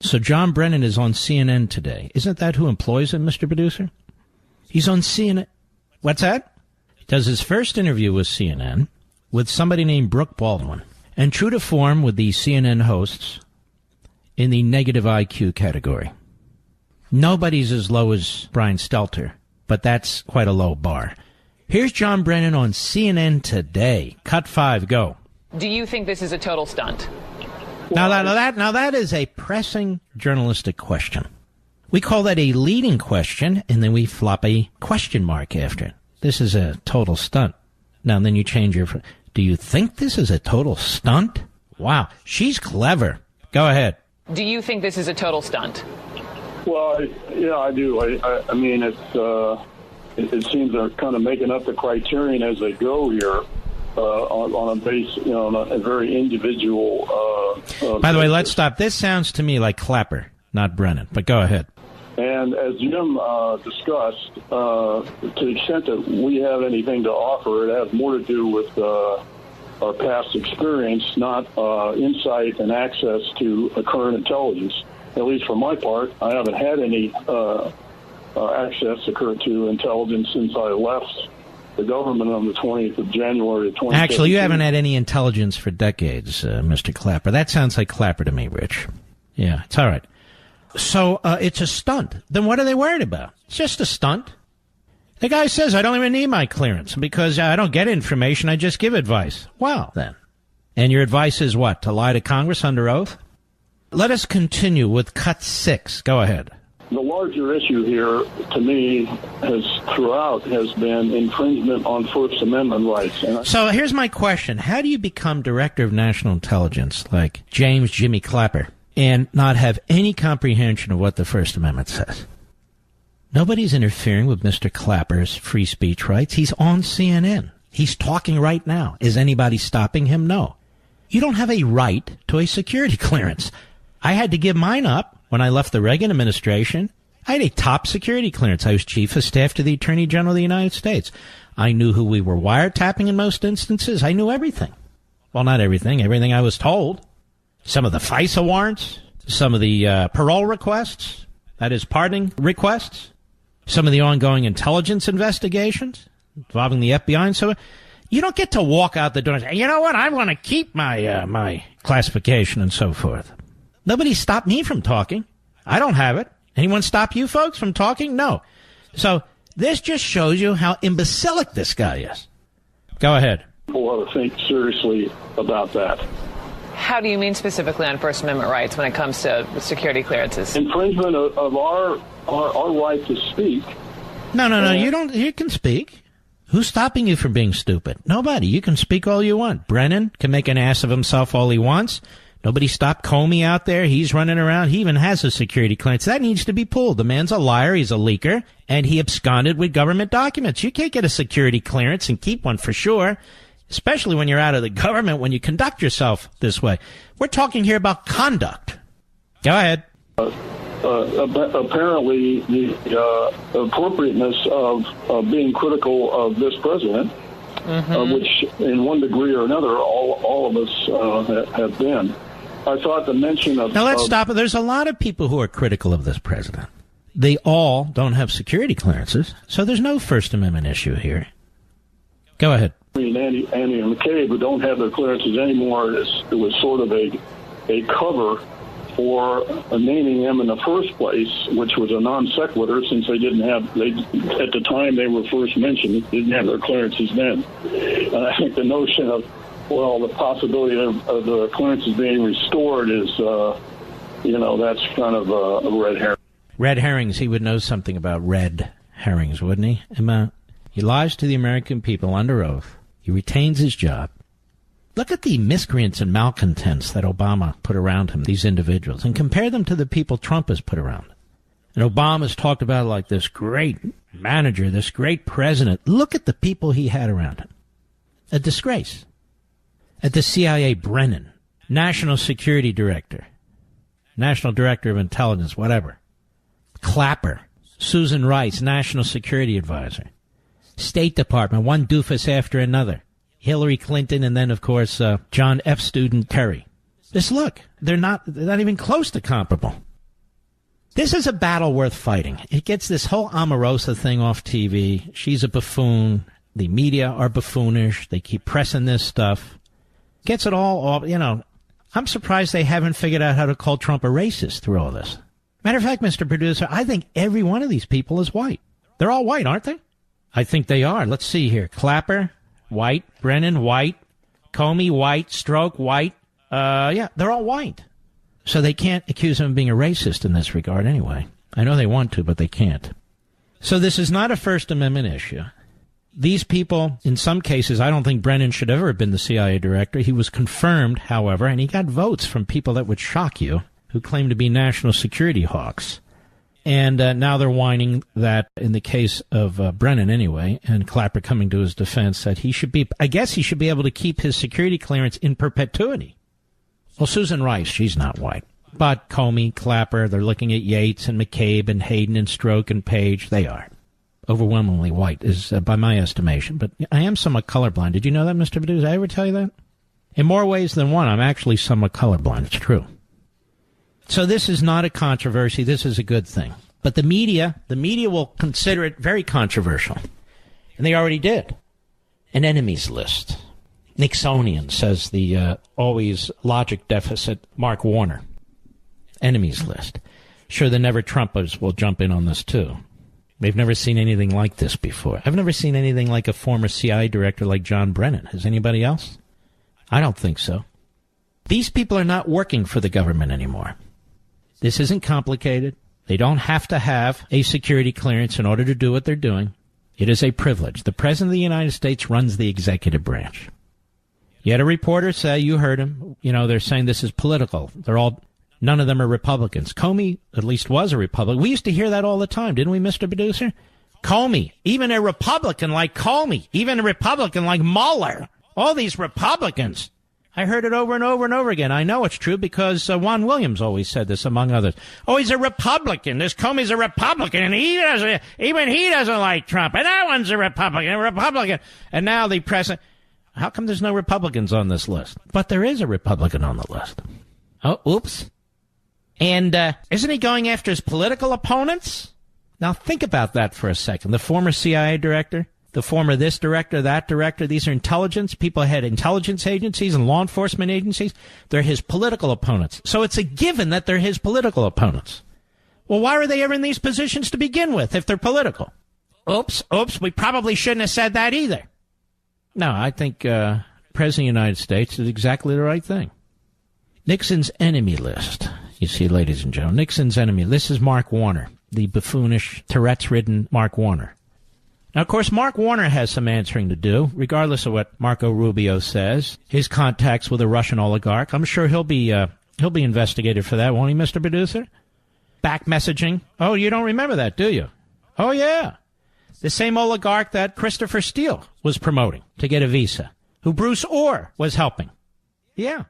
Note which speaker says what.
Speaker 1: So John Brennan is on CNN today. Isn't that who employs him, Mr. Producer? He's on CNN. What's that? He does his first interview with CNN with somebody named Brooke Baldwin. And true to form with the CNN hosts in the negative IQ category. Nobody's as low as Brian Stelter, but that's quite a low bar. Here's John Brennan on CNN today. Cut 5, go.
Speaker 2: Do you think this is a total stunt?
Speaker 1: Now that is a pressing journalistic question. We call that a leading question, and then we flop a question mark after it. This is a total stunt. Now, then you change your... Do you think this is a total stunt? Wow, she's clever. Go ahead.
Speaker 2: Do you think this is a total stunt?
Speaker 3: Well, yeah, I do. I mean, it seems they're kind of making up the criterion as they go here on a base, on a very individual.
Speaker 1: By the way, let's stop. This sounds to me like Clapper, not Brennan. But go ahead.
Speaker 3: And as Jim discussed, to the extent that we have anything to offer, it has more to do with our past experience, not insight and access to current intelligence. At least for my part, I haven't had any access to intelligence since I left the government on the 20th of January of 2017.
Speaker 1: Actually, you haven't had any intelligence for decades, Mr. Clapper. That sounds like Clapper to me, Rich. Yeah, it's all right. So it's a stunt. Then what are they worried about? It's just a stunt. The guy says, I don't even need my clearance because I don't get information. I just give advice. Well, then. And your advice is what? To lie to Congress under oath? Let us continue with cut 6. Go ahead.
Speaker 3: The larger issue here, to me, has been infringement on First Amendment rights.
Speaker 1: So here's my question. How do you become Director of National Intelligence like James Jimmy Clapper and not have any comprehension of what the First Amendment says? Nobody's interfering with Mr. Clapper's free speech rights. He's on CNN. He's talking right now. Is anybody stopping him? No. You don't have a right to a security clearance. I had to give mine up when I left the Reagan administration. I had a top security clearance. I was chief of staff to the Attorney General of the United States. I knew who we were wiretapping in most instances. I knew everything. Well, not everything. Everything I was told. Some of the FISA warrants. Some of the parole requests. That is, pardoning requests. Some of the ongoing intelligence investigations involving the FBI and so on. You don't get to walk out the door and say, you know what, I want to keep my my classification and so forth. Nobody stopped me from talking. I don't have it. Anyone stop you folks from talking? No. So this just shows you how imbecilic this guy is. Go ahead.
Speaker 3: People ought to think seriously about that.
Speaker 2: How do you mean specifically on First Amendment rights when it comes to security clearances?
Speaker 3: Infringement of our right to speak.
Speaker 1: No. You can speak. Who's stopping you from being stupid? Nobody. You can speak all you want. Brennan can make an ass of himself all he wants. Nobody stopped Comey out there. He's running around. He even has a security clearance. That needs to be pulled. The man's a liar. He's a leaker. And he absconded with government documents. You can't get a security clearance and keep one for sure, especially when you're out of the government, when you conduct yourself this way. We're talking here about conduct. Go ahead.
Speaker 3: Apparently, the appropriateness of being critical of this president, which in one degree or another, all of us have been. I thought the mention of...
Speaker 1: Now, let's stop it. There's a lot of people who are critical of this president. They all don't have security clearances, so there's no First Amendment issue here. Go ahead.
Speaker 3: Andy and McCabe, who don't have their clearances anymore, it was sort of a cover for naming them in the first place, which was a non sequitur since they at the time they were first mentioned, didn't have their clearances then. I think the notion of, the possibility of the clearances being restored is, that's kind of a red herring.
Speaker 1: Red herrings, he would know something about red herrings, wouldn't he? He lies to the American people under oath. He retains his job. Look at the miscreants and malcontents that Obama put around him, these individuals, and compare them to the people Trump has put around. And Obama's talked about like this great manager, this great president. Look at the people he had around him. A disgrace. At the CIA, Brennan, National Security Director, National Director of Intelligence, whatever. Clapper, Susan Rice, National Security Advisor. State Department, one doofus after another. Hillary Clinton, and then, of course, John F. Student Kerry. Just look, they're not even close to comparable. This is a battle worth fighting. It gets this whole Omarosa thing off TV. She's a buffoon. The media are buffoonish. They keep pressing this stuff. Gets it all off, I'm surprised they haven't figured out how to call Trump a racist through all this. Matter of fact, Mr. Producer, I think every one of these people is white. They're all white, aren't they? I think they are. Let's see here. Clapper, white. Brennan, white. Comey, white. Stroke, white. They're all white. So they can't accuse him of being a racist in this regard anyway. I know they want to, but they can't. So this is not a First Amendment issue. These people, in some cases, I don't think Brennan should ever have been the CIA director. He was confirmed, however, and he got votes from people that would shock you, who claim to be national security hawks. And now they're whining that, in the case of Brennan anyway, and Clapper coming to his defense, that he should be able to keep his security clearance in perpetuity. Well, Susan Rice, she's not white. But Comey, Clapper, they're looking at Yates and McCabe and Hayden and Stroke and Page. They are overwhelmingly white, is by my estimation. But I am somewhat colorblind. Did you know that, Mr. Badu? Did I ever tell you that? In more ways than one, I'm actually somewhat colorblind. It's true. So this is not a controversy. This is a good thing. But the media will consider it very controversial. And they already did. An enemies list. Nixonian, says the always logic deficit Mark Warner. Enemies list. Sure, the never-Trumpers will jump in on this, too. They've never seen anything like this before. I've never seen anything like a former CIA director like John Brennan. Has anybody else? I don't think so. These people are not working for the government anymore. This isn't complicated. They don't have to have a security clearance in order to do what they're doing. It is a privilege. The President of the United States runs the executive branch. You had a reporter say, you heard him, they're saying this is political. None of them are Republicans. Comey at least was a Republican. We used to hear that all the time, didn't we, Mr. Producer? Comey, even a Republican like Comey, even a Republican like Mueller, all these Republicans. I heard it over and over and over again. I know it's true because Juan Williams always said this, among others. Oh, he's a Republican. This Comey's a Republican, and he doesn't like Trump. And that one's a Republican. And now the president. How come there's no Republicans on this list? But there is a Republican on the list. Oh, oops. And isn't he going after his political opponents? Now think about that for a second. The former CIA director, the former this director, that director, these are intelligence. People had intelligence agencies and law enforcement agencies. They're his political opponents. So it's a given that they're his political opponents. Well, why are they ever in these positions to begin with if they're political? Oops, we probably shouldn't have said that either. No, I think President of the United States did exactly the right thing. Nixon's enemy list. You see, ladies and gentlemen, Nixon's enemy. This is Mark Warner, the buffoonish, Tourette's-ridden Mark Warner. Now, of course, Mark Warner has some answering to do, regardless of what Marco Rubio says. His contacts with a Russian oligarch. I'm sure he'll be investigated for that, won't he, Mr. Producer? Back messaging. Oh, you don't remember that, do you? Oh, yeah. The same oligarch that Christopher Steele was promoting to get a visa, who Bruce Orr was helping. Yeah.